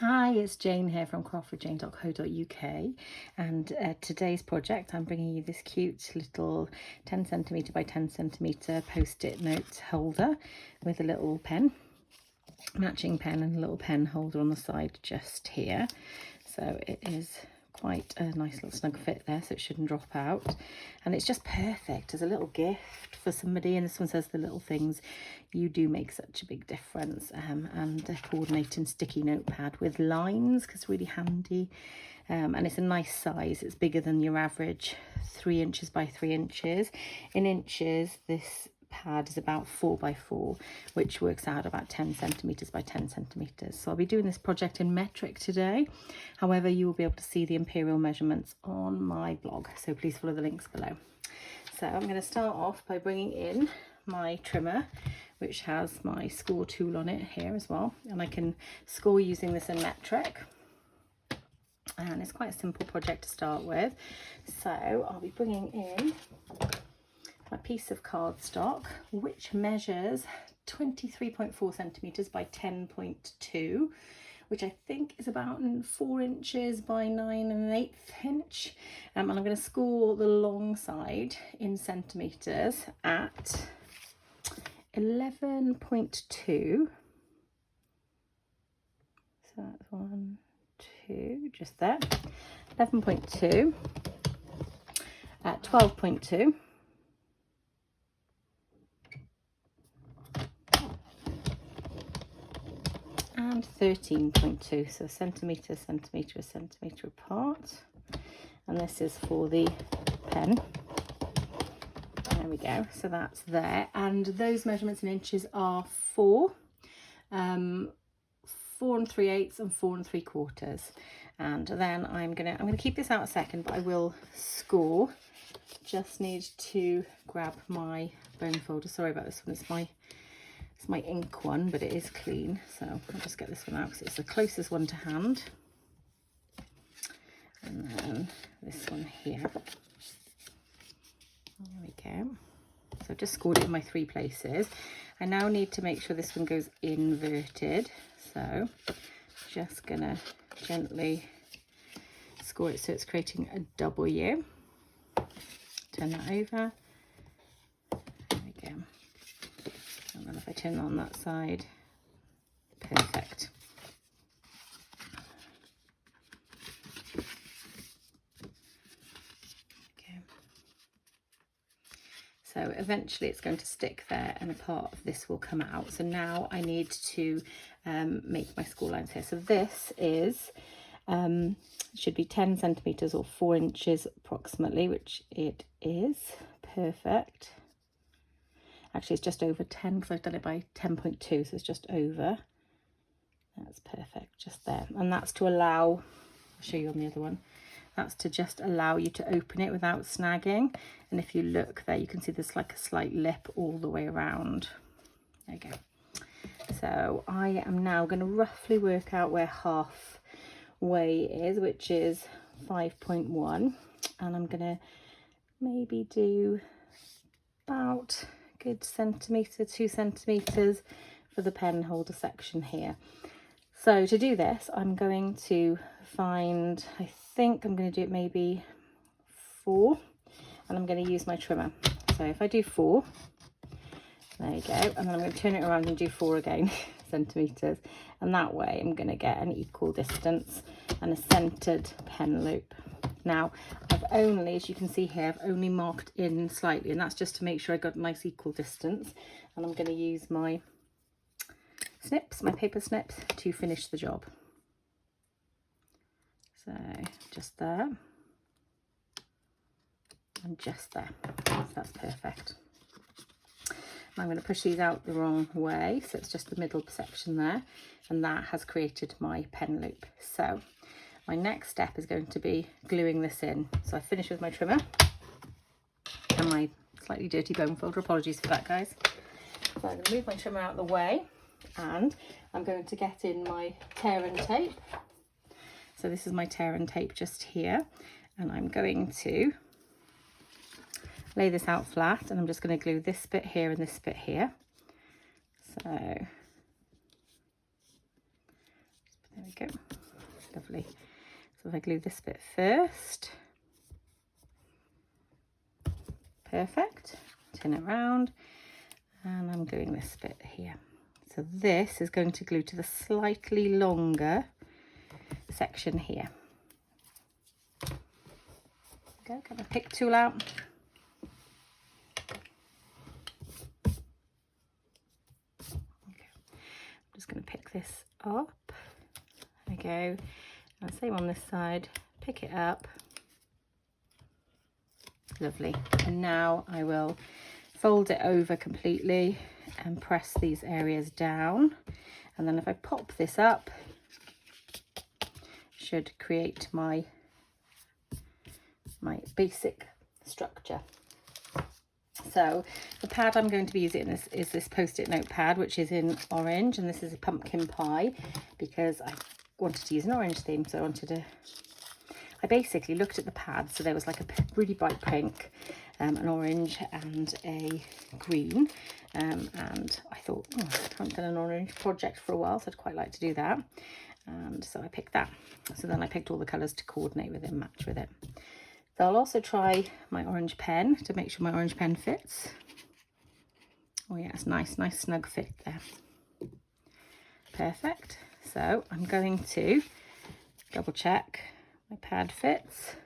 Hi, it's Jane here from craftwithjane.co.uk, and today's project I'm bringing you this cute little 10cm by 10cm post-it note holder with a little pen, matching pen, and a little pen holder on the side just here. So it is quite a nice little snug fit there, so it shouldn't drop out, and it's just perfect as a little gift for somebody. And this one says the little things you do make such a big difference, and a coordinating sticky notepad with lines, because it's really handy, and it's a nice size. It's bigger than your average 3 inches by 3 inches. In inches, this pad is about 4 by 4, which works out about 10 centimeters by 10 centimeters. So I'll be doing this project in metric today. However, you will be able to see the imperial measurements on my blog, so please follow the links below. So I'm going to start off by bringing in my trimmer, which has my score tool on it here as well, and I can score using this in metric. And it's quite a simple project to start with. So I'll be bringing in my piece of cardstock, which measures 23.4 centimeters by 10.2, which I think is about 4 inches by 9 1/8 inch. And I'm going to score the long side in centimeters at 11.2. So that's 1, 2, just there. 11.2 at 12.2. And 13.2, so centimetre apart. And this is for the pen. There we go, so that's there. And those measurements in inches are 4, 4 3/8 and 4 3/4. And then I'm gonna keep this out a second, but I will score. Just need to grab my bone folder. Sorry about this one, it's my ink one, but it is clean, so I'll just get this one out because it's the closest one to hand. And then this one here. There we go. So I've just scored it in my 3 places. I now need to make sure this one goes inverted, so just gonna gently score it so it's creating a W. Turn that over. There we go. And then if I turn on that side, perfect. Okay. So eventually it's going to stick there and a part of this will come out. So now I need to make my score lines here. So this is, should be 10 centimeters or 4 inches approximately, which it is. Perfect. Actually, it's just over 10 because I've done it by 10.2, so it's just over. That's perfect, just there. And that's to allow, I'll show you on the other one, that's to just allow you to open it without snagging. And if you look there, you can see there's like a slight lip all the way around. There you go. So I am now going to roughly work out where halfway is, which is 5.1. And I'm going to maybe do about good centimetre, 2 centimetres for the pen holder section here. So to do this, I'm going to find, I think I'm going to do it maybe 4, and I'm going to use my trimmer. So if I do 4, there you go, and then I'm going to turn it around and do 4 again, centimetres, and that way I'm going to get an equal distance and a centred pen loop. Now, I've only, as you can see here, I've only marked in slightly, and that's just to make sure I got a nice equal distance. And I'm going to use my snips, my paper snips, to finish the job. So just there, and just there. So that's perfect. I'm going to push these out the wrong way, so it's just the middle section there, and that has created my pen loop. So my next step is going to be gluing this in. So I finished with my trimmer and my slightly dirty bone folder. Apologies for that, guys. So I'm going to move my trimmer out of the way, and I'm going to get in my tear and tape. So this is my tear and tape just here, and I'm going to lay this out flat, and I'm just going to glue this bit here and this bit here. So there we go. Lovely. So if I glue this bit first. Perfect. Turn it around. And I'm gluing this bit here. So this is going to glue to the slightly longer section here. Go, get my pick tool out. Okay. I'm just going to pick this up. There we go. And same on this side. Pick it up. Lovely. And now I will fold it over completely and press these areas down. And then if I pop this up, should create my basic structure. So the pad I'm going to be using is this post-it note pad, which is in orange, and this is a pumpkin pie because I wanted to use an orange theme. So I basically looked at the pads, so there was like a really bright pink, an orange and a green, and I thought, oh, I haven't done an orange project for a while, so I'd quite like to do that, and so I picked that. So then I picked all the colours to coordinate with it and match with it. So I'll also try my orange pen to make sure my orange pen fits. Oh yeah, it's nice snug fit there. Perfect. So I'm going to double check my pad fits.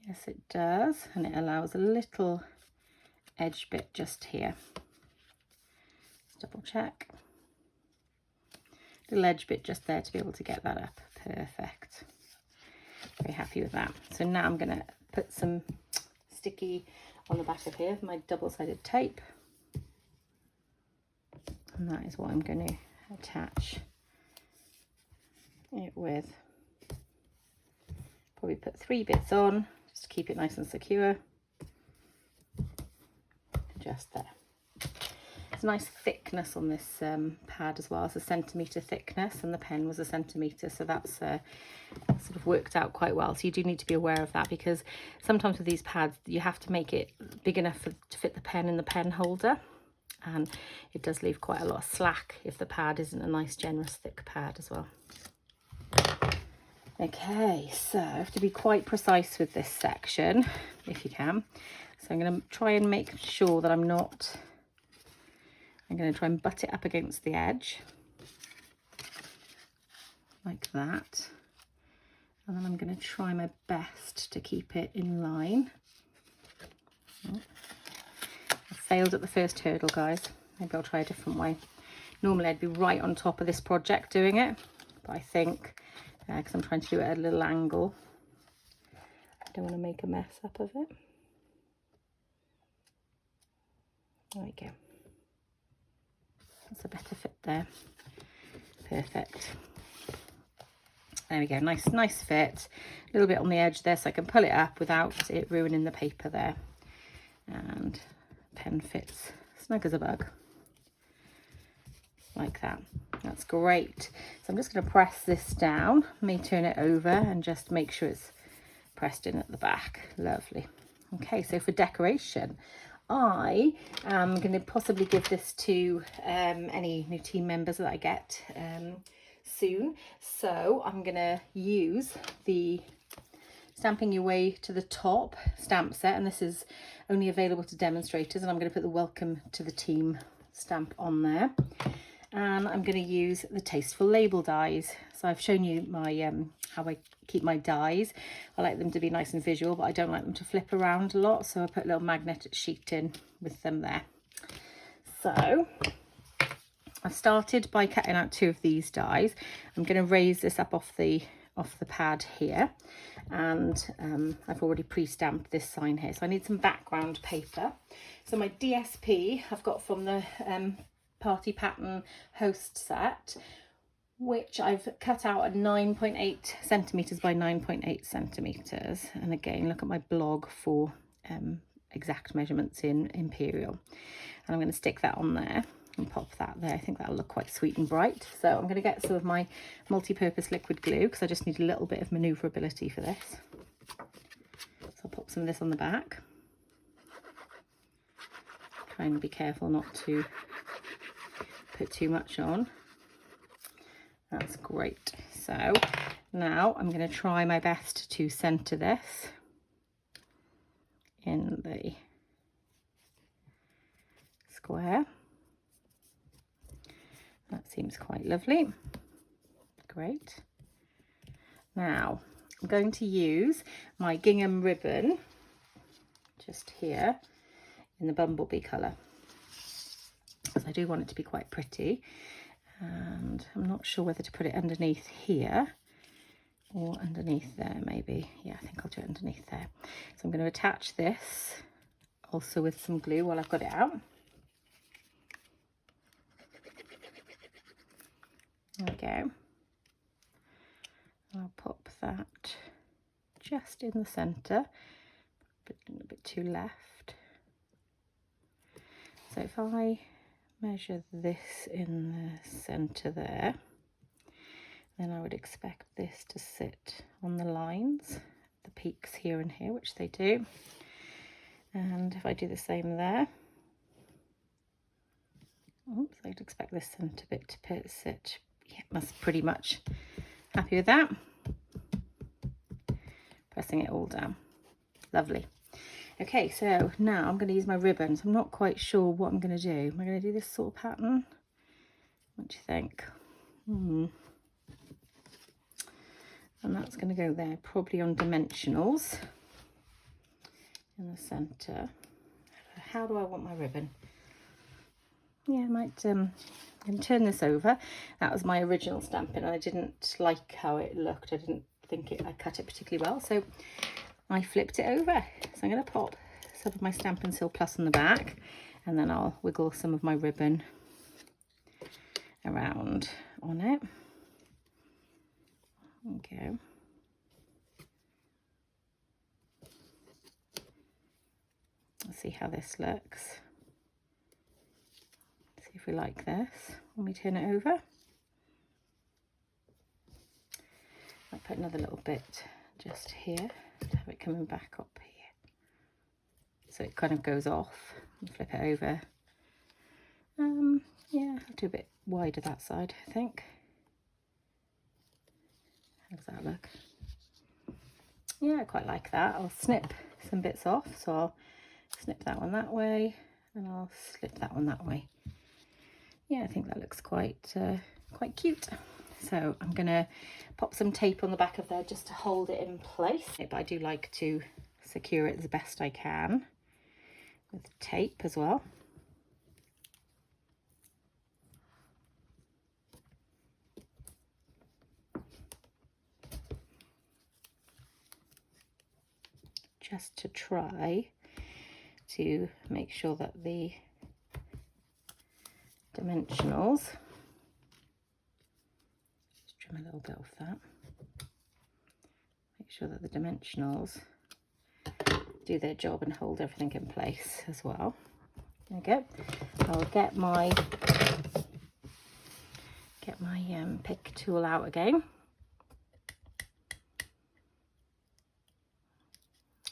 Yes, it does, and it allows a little edge bit just here. Let's double check. Little edge bit just there to be able to get that up. Perfect. Very happy with that. So now I'm going to put some sticky on the back of here, my double-sided tape, and that is what I'm going to attach it with. Probably put 3 bits on just to keep it nice and secure. Just there. There's a nice thickness on this pad as well. It's a centimetre thickness, and the pen was a centimetre, so that's sort of worked out quite well. So you do need to be aware of that, because sometimes with these pads you have to make it big enough to fit the pen in the pen holder, and it does leave quite a lot of slack if the pad isn't a nice generous thick pad as well. Okay, so I have to be quite precise with this section if you can. So I'm going to try and make sure that I'm going to try and butt it up against the edge like that, and then I'm going to try my best to keep it in line. I failed at the first hurdle, guys. Maybe I'll try a different way. Normally I'd be right on top of this project doing it, but I think because I'm trying to do it at a little angle, I don't want to make a mess up of it. There we go. That's a better fit there. Perfect. There we go. Nice fit. A little bit on the edge there, so I can pull it up without it ruining the paper there. And pen fits snug as a bug. Like that. That's great. So I'm just going to press this down. May turn it over and just make sure it's pressed in at the back. Lovely. Okay, so for decoration, I am going to possibly give this to any new team members that I get soon. So I'm going to use the Stamping Your Way to the Top stamp set, and this is only available to demonstrators, and I'm going to put the Welcome to the Team stamp on there. And I'm going to use the Tasteful Label dies. So I've shown you my how I keep my dies. I like them to be nice and visual, but I don't like them to flip around a lot, so I put a little magnetic sheet in with them there. So I started by cutting out 2 of these dies. I'm going to raise this up off the pad here, and I've already pre-stamped this sign here, so I need some background paper. So my DSP I've got from the Party Pattern Host set, which I've cut out at 9.8 centimetres by 9.8 centimetres, and again look at my blog for exact measurements in Imperial, and I'm going to stick that on there and pop that there. I think that'll look quite sweet and bright. So I'm going to get some of my multi-purpose liquid glue, because I just need a little bit of manoeuvrability for this. So I'll pop some of this on the back. Try and be careful not to put too much on. That's great. So now I'm going to try my best to center this in the square. That seems quite lovely. Great. Now I'm going to use my gingham ribbon just here in the bumblebee colour, because I do want it to be quite pretty, and I'm not sure whether to put it underneath here or underneath there maybe. Yeah, I think I'll do it underneath there. So I'm going to attach this also with some glue while I've got it out. There we go. I'll pop that just in the centre, but a little bit too left. So if I measure this in the centre there, then I would expect this to sit on the lines, the peaks here and here, which they do. And if I do the same there, oops, I'd expect this centre bit to sit. Yeah, that's pretty much happy with that. Pressing it all down. Lovely. Okay, so now I'm going to use my ribbons. I'm not quite sure what I'm going to do. Am I going to do this sort of pattern? What do you think? And that's going to go there, probably on dimensionals in the centre. How do I want my ribbon? Yeah, I might I can turn this over. That was my original Stampin', and I didn't like how it looked. I didn't think I cut it particularly well, so I flipped it over. So I'm going to pop some of my Stampin' Seal Plus on the back, and then I'll wiggle some of my ribbon around on it. Okay. Let's see how this looks. See if we like this when we turn it over. I'll put another little bit just here to have it coming back up here. So it kind of goes off and flip it over. Yeah, I'll do a bit wider that side, I think. How does that look? Yeah, I quite like that. I'll snip some bits off, so I'll snip that one that way and I'll slip that one that way. Yeah, I think that looks quite cute. So I'm going to pop some tape on the back of there just to hold it in place. But I do like to secure it as best I can with tape as well. Just to try to make sure that the dimensionals, just trim a little bit off that, make sure that the dimensionals do their job and hold everything in place as well. There we go. I'll get my pick tool out again.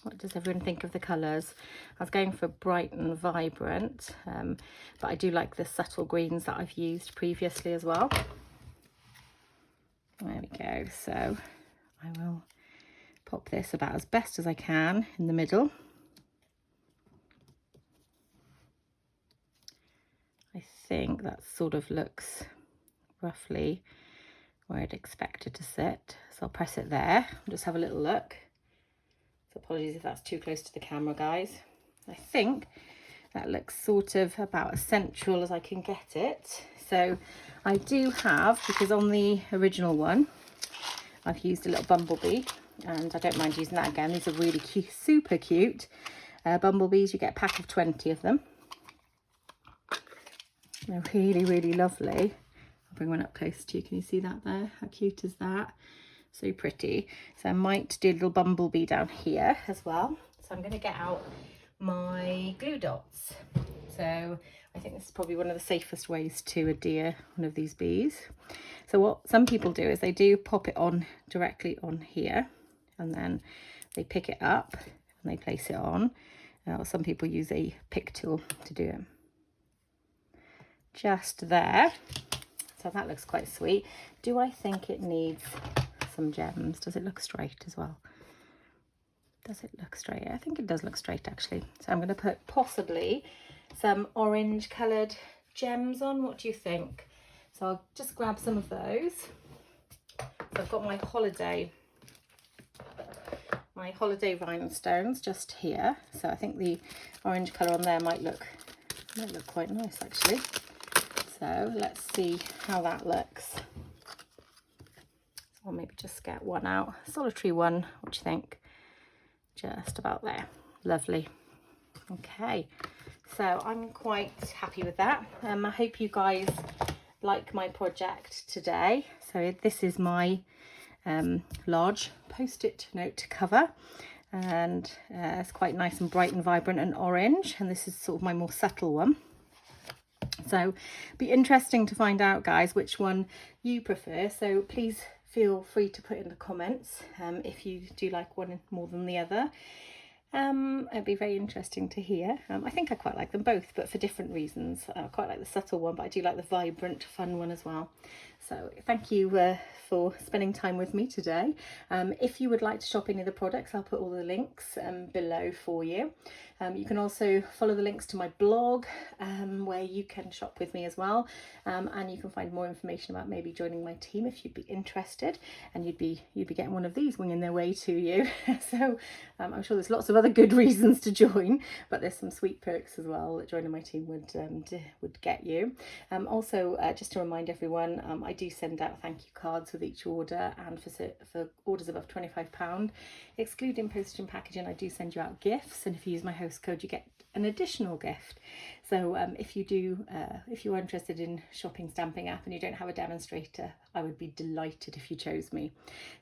What does everyone think of the colours? I was going for bright and vibrant, but I do like the subtle greens that I've used previously as well. There we go. So I will pop this about as best as I can in the middle. I think that sort of looks roughly where I'd expect it to sit. So I'll press it there. I'll just have a little look. So apologies if that's too close to the camera, guys. I think that looks sort of about as central as I can get it. So I do have, because on the original one, I've used a little bumblebee, and I don't mind using that again. These are really cute, super cute bumblebees. You get a pack of 20 of them. They're really, really lovely. I'll bring one up close to you. Can you see that there? How cute is that? So pretty. So I might do a little bumblebee down here as well. So I'm going to get out my glue dots. So I think this is probably one of the safest ways to adhere one of these bees. So what some people do is they do pop it on directly on here, and then they pick it up and they place it on. Some people use a pick tool to do it. Just there. So that looks quite sweet. Do I think it needs some gems? Does it look straight as well? Does it look straight? I think it does look straight actually. So I'm going to put possibly some orange coloured gems on. What do you think? So I'll just grab some of those. So I've got my holiday rhinestones just here. So I think the orange colour on there might look quite nice actually. So let's see how that looks. Or maybe just get one out, solitary one. What do you think? Just about there. Lovely. Okay, so I'm quite happy with that. I hope you guys like my project today. So this is my large post-it note cover, and it's quite nice and bright and vibrant and orange, and this is sort of my more subtle one. So it'd be interesting to find out, guys, which one you prefer. So please feel free to put in the comments if you do like one more than the other. It'd be very interesting to hear. I think I quite like them both, but for different reasons. I quite like the subtle one, but I do like the vibrant, fun one as well. So thank you for spending time with me today. If you would like to shop any of the products, I'll put all the links below for you. You can also follow the links to my blog where you can shop with me as well, and you can find more information about maybe joining my team if you'd be interested, and you'd be getting one of these winging their way to you. So I'm sure there's lots of other good reasons to join, but there's some sweet perks as well that joining my team would get you. Also, just to remind everyone, I do send out thank you cards with each order, and for orders above £25, excluding postage and packaging, I do send you out gifts, and if you use my host code you get an additional gift. So if you're interested in shopping Stampin' Up and you don't have a demonstrator, I would be delighted if you chose me.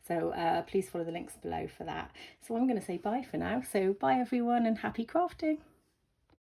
So please follow the links below for that. So I'm going to say bye for now. So bye everyone, and happy crafting.